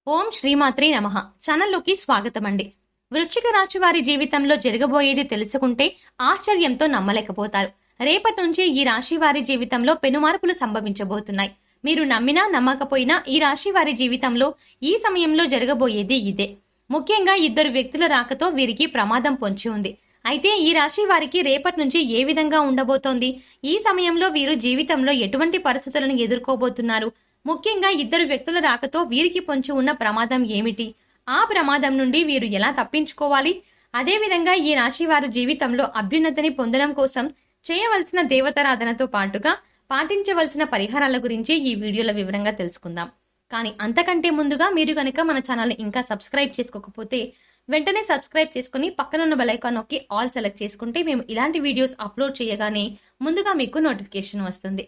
ఓం శ్రీమాత్రే నమః. ఛానల్లోకి స్వాగతం అండి. వృశ్చిక రాశి వారి జీవితంలో జరగబోయేది తెలుసుకుంటే ఆశ్చర్యంతో నమ్మలేకపోతారు. రేపటి నుంచి ఈ రాశి వారి జీవితంలో పెనుమార్పులు సంభవించబోతున్నాయి. మీరు నమ్మినా నమ్మకపోయినా ఈ రాశి వారి జీవితంలో ఈ సమయంలో జరగబోయేది ఇదే. ముఖ్యంగా ఇద్దరు వ్యక్తుల రాకతో వీరికి ప్రమాదం పొంచి ఉంది. అయితే ఈ రాశి వారికి రేపటి నుంచి ఏ విధంగా ఉండబోతోంది? ఈ సమయంలో వీరు జీవితంలో ఎటువంటి పరిస్థితులను ఎదుర్కోబోతున్నారు? ముఖ్యంగా ఇద్దరు వ్యక్తుల రాకతో వీరికి పొంచి ఉన్న ప్రమాదం ఏమిటి? ఆ ప్రమాదం నుండి వీరు ఎలా తప్పించుకోవాలి? అదేవిధంగా ఈ రాశి వారు జీవితంలో అభ్యున్నతిని పొందడం కోసం చేయవలసిన దేవతారాధనతో పాటుగా పాటించవలసిన పరిహారాల గురించి ఈ వీడియోలో వివరంగా తెలుసుకుందాం. కానీ అంతకంటే ముందుగా మీరు కనుక మన ఛానల్ని ఇంకా సబ్స్క్రైబ్ చేసుకోకపోతే వెంటనే సబ్స్క్రైబ్ చేసుకుని పక్కనున్న బెల్ ఐకాన్ నొక్కి ఆల్ సెలెక్ట్ చేసుకుంటే మేము ఇలాంటి వీడియోస్ అప్లోడ్ చేయగానే ముందుగా మీకు నోటిఫికేషన్ వస్తుంది.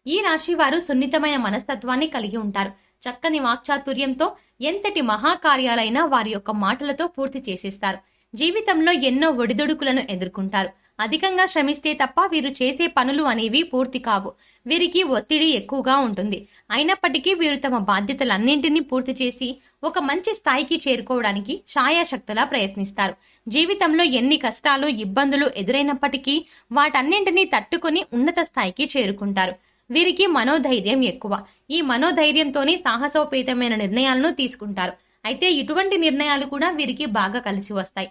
ఈ రాశి వారు సున్నితమైన మనస్తత్వాన్ని కలిగి ఉంటారు. చక్కని వాక్చాతుర్యంతో ఎంతటి మహాకార్యాలైనా వారి యొక్క మాటలతో పూర్తి చేసేస్తారు. జీవితంలో ఎన్నో ఒడిదుడుకులను ఎదుర్కొంటారు. అధికంగా శ్రమిస్తే తప్ప వీరు చేసే పనులు అనేవి పూర్తి కావు. వీరికి ఒత్తిడి ఎక్కువగా ఉంటుంది. అయినప్పటికీ వీరు తమ బాధ్యతలన్నింటినీ పూర్తి చేసి ఒక మంచి స్థాయికి చేరుకోవడానికి ఛాయాశక్తులా ప్రయత్నిస్తారు. జీవితంలో ఎన్ని కష్టాలు ఇబ్బందులు ఎదురైనప్పటికీ వాటన్నింటినీ తట్టుకుని ఉన్నత స్థాయికి చేరుకుంటారు. వీరికి మనోధైర్యం ఎక్కువ. ఈ మనోధైర్యంతోనే సాహసోపేతమైన నిర్ణయాలను తీసుకుంటారు. అయితే ఇటువంటి నిర్ణయాలు కూడా వీరికి బాగా కలిసి వస్తాయి.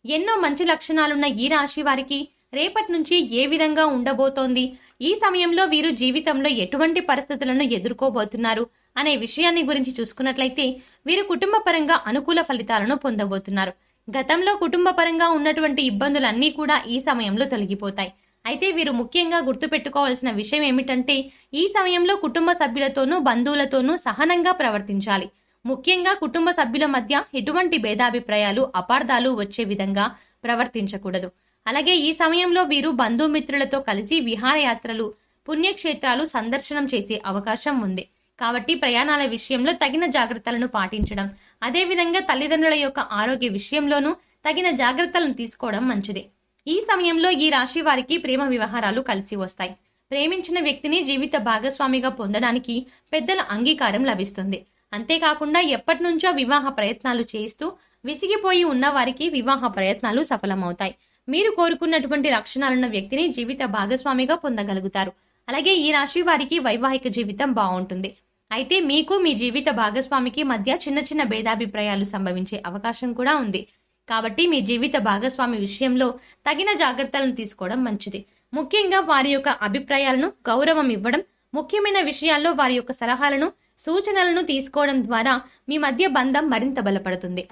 ఎన్నో మంచి లక్షణాలున్న ఈ రాశి వారికి రేపటి నుంచి ఏ విధంగా ఉండబోతోంది? ఈ సమయంలో వీరు జీవితంలో ఎటువంటి పరిస్థితులను ఎదుర్కోబోతున్నారు అనే విషయాన్ని గురించి చూసుకున్నట్లయితే వీరు కుటుంబ పరంగా అనుకూల ఫలితాలను పొందబోతున్నారు. గతంలో కుటుంబ పరంగా ఉన్నటువంటి ఇబ్బందులన్నీ కూడా ఈ సమయంలో తొలగిపోతాయి. అయితే వీరు ముఖ్యంగా గుర్తుపెట్టుకోవాల్సిన విషయం ఏమిటంటే ఈ సమయంలో కుటుంబ సభ్యులతోనూ బంధువులతోనూ సహనంగా ప్రవర్తించాలి. ముఖ్యంగా కుటుంబ సభ్యుల మధ్య ఎటువంటి భేదాభిప్రాయాలు అపార్థాలు వచ్చే విధంగా ప్రవర్తించకూడదు. అలాగే ఈ సమయంలో వీరు బంధుమిత్రులతో కలిసి విహారయాత్రలు పుణ్యక్షేత్రాలు సందర్శనం చేసే అవకాశం ఉంది. కాబట్టి ప్రయాణాల విషయంలో తగిన జాగ్రత్తలను పాటించడం, అదేవిధంగా తల్లిదండ్రుల యొక్క ఆరోగ్య విషయంలోనూ తగిన జాగ్రత్తలను తీసుకోవడం మంచిది. ఈ సమయంలో ఈ రాశి వారికి ప్రేమ వ్యవహారాలు కలిసి వస్తాయి. ప్రేమించిన వ్యక్తిని జీవిత భాగస్వామిగా పొందడానికి పెద్దల అంగీకారం లభిస్తుంది. అంతేకాకుండా ఎప్పటి నుంచో వివాహ ప్రయత్నాలు చేస్తూ విసిగిపోయి ఉన్న వారికి వివాహ ప్రయత్నాలు సఫలమవుతాయి. మీరు కోరుకున్నటువంటి లక్షణాలున్న వ్యక్తిని జీవిత భాగస్వామిగా పొందగలుగుతారు. అలాగే ఈ రాశి వారికి వైవాహిక జీవితం బాగుంటుంది. అయితే మీకు మీ జీవిత భాగస్వామికి మధ్య చిన్న చిన్న భేదాభిప్రాయాలు సంభవించే అవకాశం కూడా ఉంది. కాబట్టి మీ జీవిత భాగస్వామి విషయంలో తగిన జాగ్రత్తలను తీసుకోవడం మంచిది. ముఖ్యంగా వారి యొక్క అభిప్రాయాలను గౌరవం ఇవ్వడం, ముఖ్యమైన విషయాల్లో వారి యొక్క సలహాలను సూచనలను తీసుకోవడం ద్వారా మీ మధ్య బంధం మరింత బలపడుతుంది.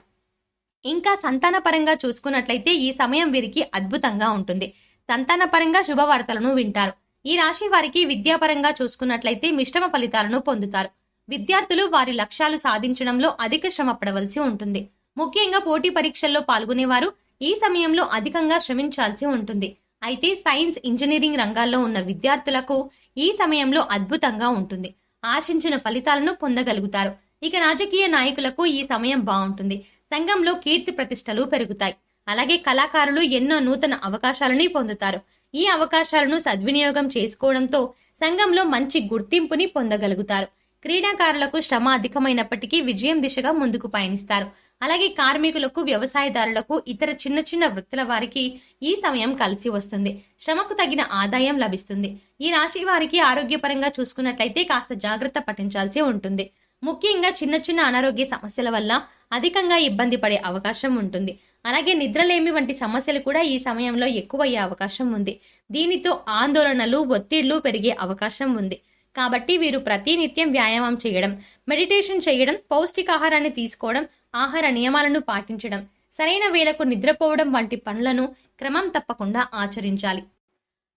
ఇంకా సంతానపరంగా చూసుకున్నట్లయితే ఈ సమయం వీరికి అద్భుతంగా ఉంటుంది. సంతానపరంగా శుభవార్తలను వింటారు. ఈ రాశి వారికి విద్యాపరంగా చూసుకున్నట్లయితే మిశ్రమ ఫలితాలను పొందుతారు. విద్యార్థులు వారి లక్ష్యాలు సాధించడంలో అధిక శ్రమ పడవలసి ఉంటుంది. ముఖ్యంగా పోటీ పరీక్షల్లో పాల్గొనేవారు ఈ సమయంలో అధికంగా శ్రమించాల్సి ఉంటుంది. అయితే సైన్స్ ఇంజనీరింగ్ రంగాల్లో ఉన్న విద్యార్థులకు ఈ సమయంలో అద్భుతంగా ఉంటుంది. ఆశించిన ఫలితాలను పొందగలుగుతారు. ఇక రాజకీయ నాయకులకు ఈ సమయం బాగుంటుంది. సంఘంలో కీర్తి ప్రతిష్టలు పెరుగుతాయి. అలాగే కళాకారులు ఎన్నో నూతన అవకాశాలని పొందుతారు. ఈ అవకాశాలను సద్వినియోగం చేసుకోవడంతో సంఘంలో మంచి గుర్తింపుని పొందగలుగుతారు. క్రీడాకారులకు శ్రమ అధికమైనప్పటికీ విజయం దిశగా ముందుకు పయనిస్తారు. అలాగే కార్మికులకు, వ్యవసాయదారులకు, ఇతర చిన్న చిన్న వృత్తుల వారికి ఈ సమయం కలిసి వస్తుంది. శ్రమకు తగిన ఆదాయం లభిస్తుంది. ఈ రాశి వారికి ఆరోగ్యపరంగా చూసుకున్నట్లయితే కాస్త జాగ్రత్త పఠించాల్సి ఉంటుంది. ముఖ్యంగా చిన్న చిన్న అనారోగ్య సమస్యల వల్ల అధికంగా ఇబ్బంది పడే అవకాశం ఉంటుంది. అలాగే నిద్రలేమి వంటి సమస్యలు కూడా ఈ సమయంలో ఎక్కువయ్యే అవకాశం ఉంది. దీనితో ఆందోళనలు, ఒత్తిళ్లు పెరిగే అవకాశం ఉంది. కాబట్టి వీరు ప్రతినిత్యం వ్యాయామం చేయడం, మెడిటేషన్ చేయడం, పౌష్టికాహారాన్ని తీసుకోవడం, ఆహార నియమాలను పాటించడం, సరైన వేళకు నిద్రపోవడం వంటి పనులను క్రమం తప్పకుండా ఆచరించాలి.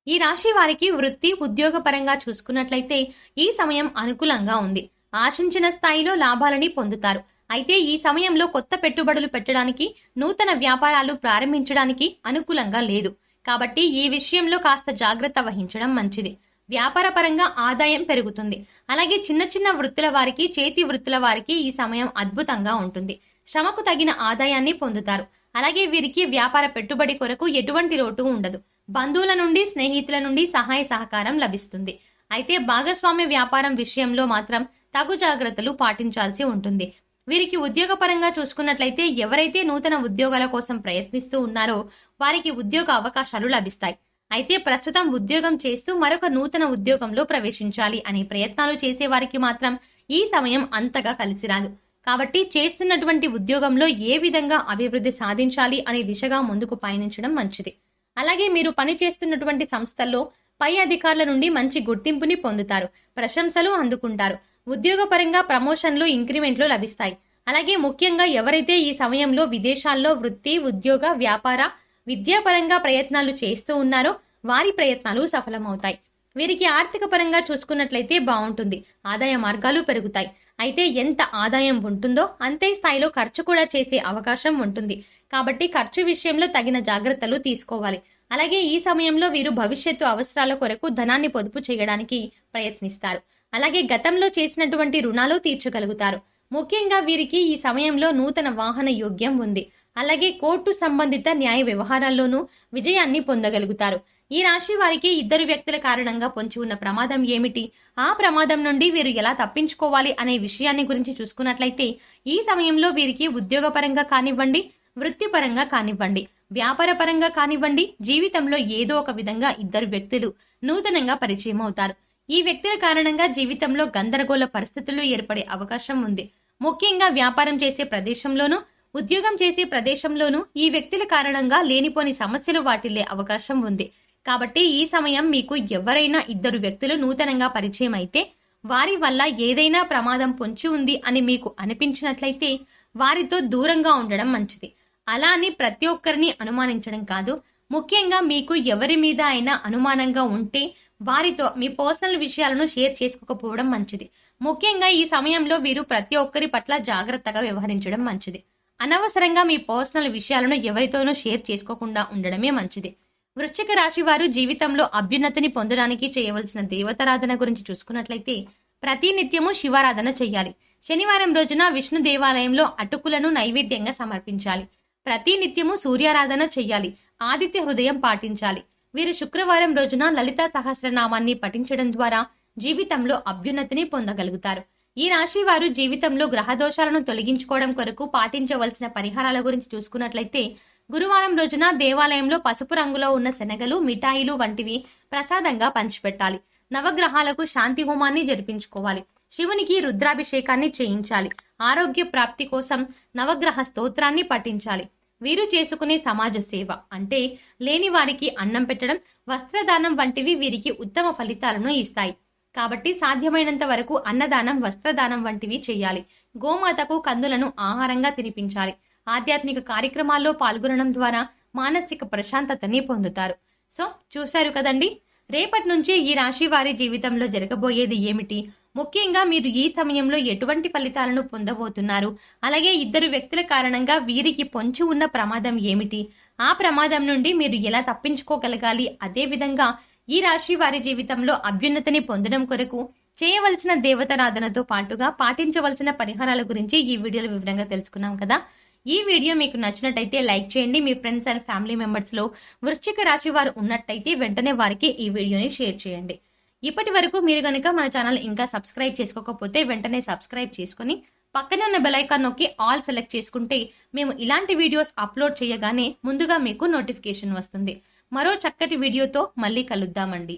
ఈ రాశి వారికి వృత్తి, ఉద్యోగపరంగా చూసుకున్నట్లయితే ఈ సమయం అనుకూలంగా ఉంది. ఆశించిన స్థాయిలో లాభాలని పొందుతారు. అయితే ఈ సమయంలో కొత్త పెట్టుబడులు పెట్టడానికి, నూతన వ్యాపారాలు ప్రారంభించడానికి అనుకూలంగా లేదు. కాబట్టి ఈ విషయంలో కాస్త జాగ్రత్త వహించడం మంచిది. వ్యాపార పరంగా ఆదాయం పెరుగుతుంది. అలాగే చిన్న చిన్న వృత్తుల వారికి, చేతి వృత్తుల వారికి ఈ సమయం అద్భుతంగా ఉంటుంది. శ్రమకు తగిన ఆదాయాన్ని పొందుతారు. అలాగే వీరికి వ్యాపార పెట్టుబడి కొరకు ఎటువంటి లోటు ఉండదు. బంధువుల నుండి, స్నేహితుల నుండి సహాయ సహకారం లభిస్తుంది. అయితే భాగస్వామ్య వ్యాపారం విషయంలో మాత్రం తగు జాగ్రత్తలు పాటించాల్సి ఉంటుంది. వీరికి ఉద్యోగపరంగా చూసుకున్నట్లయితే ఎవరైతే నూతన ఉద్యోగాల కోసం ప్రయత్నిస్తూ ఉన్నారో వారికి ఉద్యోగ అవకాశాలు లభిస్తాయి. అయితే ప్రస్తుతం ఉద్యోగం చేస్తూ మరొక నూతన ఉద్యోగంలో ప్రవేశించాలి అనే ప్రయత్నాలు చేసే వారికి మాత్రం ఈ సమయం అంతగా కలిసిరాదు. కాబట్టి చేస్తున్నటువంటి ఉద్యోగంలో ఏ విధంగా అభివృద్ధి సాధించాలి అనే దిశగా ముందుకు పయనించడం మంచిది. అలాగే మీరు పనిచేస్తున్నటువంటి సంస్థల్లో పై అధికారుల నుండి మంచి గుర్తింపుని పొందుతారు, ప్రశంసలు అందుకుంటారు. ఉద్యోగపరంగా ప్రమోషన్లు, ఇంక్రిమెంట్లు లభిస్తాయి. అలాగే ముఖ్యంగా ఎవరైతే ఈ సమయంలో విదేశాల్లో వృత్తి, ఉద్యోగ, వ్యాపార, విద్యాపరంగా ప్రయత్నాలు చేస్తూ ఉన్నారో వారి ప్రయత్నాలు సఫలమవుతాయి. వీరికి ఆర్థిక పరంగా చూసుకున్నట్లయితే బాగుంటుంది, ఆదాయ మార్గాలు పెరుగుతాయి. అయితే ఎంత ఆదాయం ఉంటుందో అంతే స్థాయిలో ఖర్చు కూడా చేసే అవకాశం ఉంటుంది. కాబట్టి ఖర్చు విషయంలో తగిన జాగ్రత్తలు తీసుకోవాలి. అలాగే ఈ సమయంలో వీరు భవిష్యత్తు అవసరాల కొరకు ధనాన్ని పొదుపు చేయడానికి ప్రయత్నిస్తారు. అలాగే గతంలో చేసినటువంటి రుణాలు తీర్చగలుగుతారు. ముఖ్యంగా వీరికి ఈ సమయంలో నూతన వాహన యోగ్యం ఉంది. అలాగే కోర్టు సంబంధిత న్యాయ వ్యవహారాల్లోనూ విజయాన్ని పొందగలుగుతారు. ఈ రాశి వారికి ఇద్దరు వ్యక్తుల కారణంగా పొంచి ఉన్న ప్రమాదం ఏమిటి, ఆ ప్రమాదం నుండి వీరు ఎలా తప్పించుకోవాలి అనే విషయాన్ని గురించి చూసుకున్నట్లయితే ఈ సమయంలో వీరికి ఉద్యోగపరంగా కానివ్వండి, వృత్తిపరంగా కానివ్వండి, వ్యాపార పరంగా కానివ్వండి, జీవితంలో ఏదో ఒక విధంగా ఇద్దరు వ్యక్తులు నూతనంగా పరిచయం అవుతారు. ఈ వ్యక్తుల కారణంగా జీవితంలో గందరగోళ పరిస్థితులు ఏర్పడే అవకాశం ఉంది. ముఖ్యంగా వ్యాపారం చేసే ప్రదేశంలోనూ, ఉద్యోగం చేసే ప్రదేశంలోనూ ఈ వ్యక్తుల కారణంగా లేనిపోని సమస్యలు వాటిల్లే అవకాశం ఉంది. కాబట్టి ఈ సమయం మీకు ఎవరైనా ఇద్దరు వ్యక్తులు నూతనంగా పరిచయం అయితే వారి వల్ల ఏదైనా ప్రమాదం పొంచి ఉంది అని మీకు అనిపించినట్లయితే వారితో దూరంగా ఉండడం మంచిది. అలా అని ప్రతి ఒక్కరిని అనుమానించడం కాదు. ముఖ్యంగా మీకు ఎవరి మీద అయినా అనుమానంగా ఉంటే వారితో మీ పర్సనల్ విషయాలను షేర్ చేసుకోకపోవడం మంచిది. ముఖ్యంగా ఈ సమయంలో వీరు ప్రతి ఒక్కరి పట్ల జాగ్రత్తగా వ్యవహరించడం మంచిది. అనవసరంగా మీ పర్సనల్ విషయాలను ఎవరితోనూ షేర్ చేసుకోకుండా ఉండడమే మంచిది. వృశ్చిక రాశి వారు జీవితంలో అభ్యున్నతిని పొందడానికి చేయవలసిన దేవతారాధన గురించి చూసుకున్నట్లయితే ప్రతి నిత్యము శివారాధన చెయ్యాలి. శనివారం రోజున విష్ణు దేవాలయంలో అటుకులను నైవేద్యంగా సమర్పించాలి. ప్రతి నిత్యము సూర్యారాధన చెయ్యాలి. ఆదిత్య హృదయం పాటించాలి. వీరు శుక్రవారం రోజున లలితా సహస్రనామాన్ని పఠించడం ద్వారా జీవితంలో అభ్యున్నతిని పొందగలుగుతారు. ఈ రాశి వారు జీవితంలో గ్రహదోషాలను తొలగించుకోవడం కొరకు పాటించవలసిన పరిహారాల గురించి చూసుకున్నట్లయితే గురువారం రోజున దేవాలయంలో పసుపు రంగులో ఉన్న శనగలు, మిఠాయిలు వంటివి ప్రసాదంగా పంచిపెట్టాలి. నవగ్రహాలకు శాంతి హోమాన్ని జరిపించుకోవాలి. శివునికి రుద్రాభిషేకాన్ని చేయించాలి. ఆరోగ్య ప్రాప్తి కోసం నవగ్రహ స్తోత్రాన్ని పఠించాలి. వీరు చేసుకునే సమాజ సేవ అంటే లేని వారికి అన్నం పెట్టడం, వస్త్రదానం వంటివి వీరికి ఉత్తమ ఫలితాలను ఇస్తాయి. కాబట్టి సాధ్యమైనంత వరకు అన్నదానం, వస్త్రదానం వంటివి చేయాలి. గోమాతకు కందులను ఆహారంగా తినిపించాలి. ఆధ్యాత్మిక కార్యక్రమాల్లో పాల్గొనడం ద్వారా మానసిక ప్రశాంతతని పొందుతారు. సో చూశారు కదండి, రేపటి నుంచి ఈ రాశి వారి జీవితంలో జరగబోయేది ఏమిటి, ముఖ్యంగా మీరు ఈ సమయంలో ఎటువంటి ఫలితాలను పొందబోతున్నారు, అలాగే ఇద్దరు వ్యక్తుల కారణంగా వీరికి పొంచి ఉన్న ప్రమాదం ఏమిటి, ఆ ప్రమాదం నుండి మీరు ఎలా తప్పించుకోగలగాలి, అదేవిధంగా ఈ రాశి వారి జీవితంలో అభ్యున్నతిని పొందడం కొరకు చేయవలసిన దేవతారాధనతో పాటుగా పాటించవలసిన పరిహారాల గురించి ఈ వీడియోలో వివరంగా తెలుసుకున్నాం కదా. ఈ వీడియో మీకు నచ్చినట్టయితే లైక్ చేయండి. మీ ఫ్రెండ్స్ అండ్ ఫ్యామిలీ మెంబర్స్ లో వృశ్చిక రాశి వారు ఉన్నట్టయితే వెంటనే వారికి ఈ వీడియోని షేర్ చేయండి. ఇప్పటి వరకు మీరు గనుక మన ఛానల్ ఇంకా సబ్స్క్రైబ్ చేసుకోకపోతే వెంటనే సబ్స్క్రైబ్ చేసుకుని పక్కనే ఉన్న బెల్ ఐకాన్ నొక్కి ఆల్ సెలెక్ట్ చేసుకుంటే మేము ఇలాంటి వీడియోస్ అప్లోడ్ చేయగానే ముందుగా మీకు నోటిఫికేషన్ వస్తుంది. మరో చక్కటి వీడియోతో మళ్ళీ కలుద్దామండి.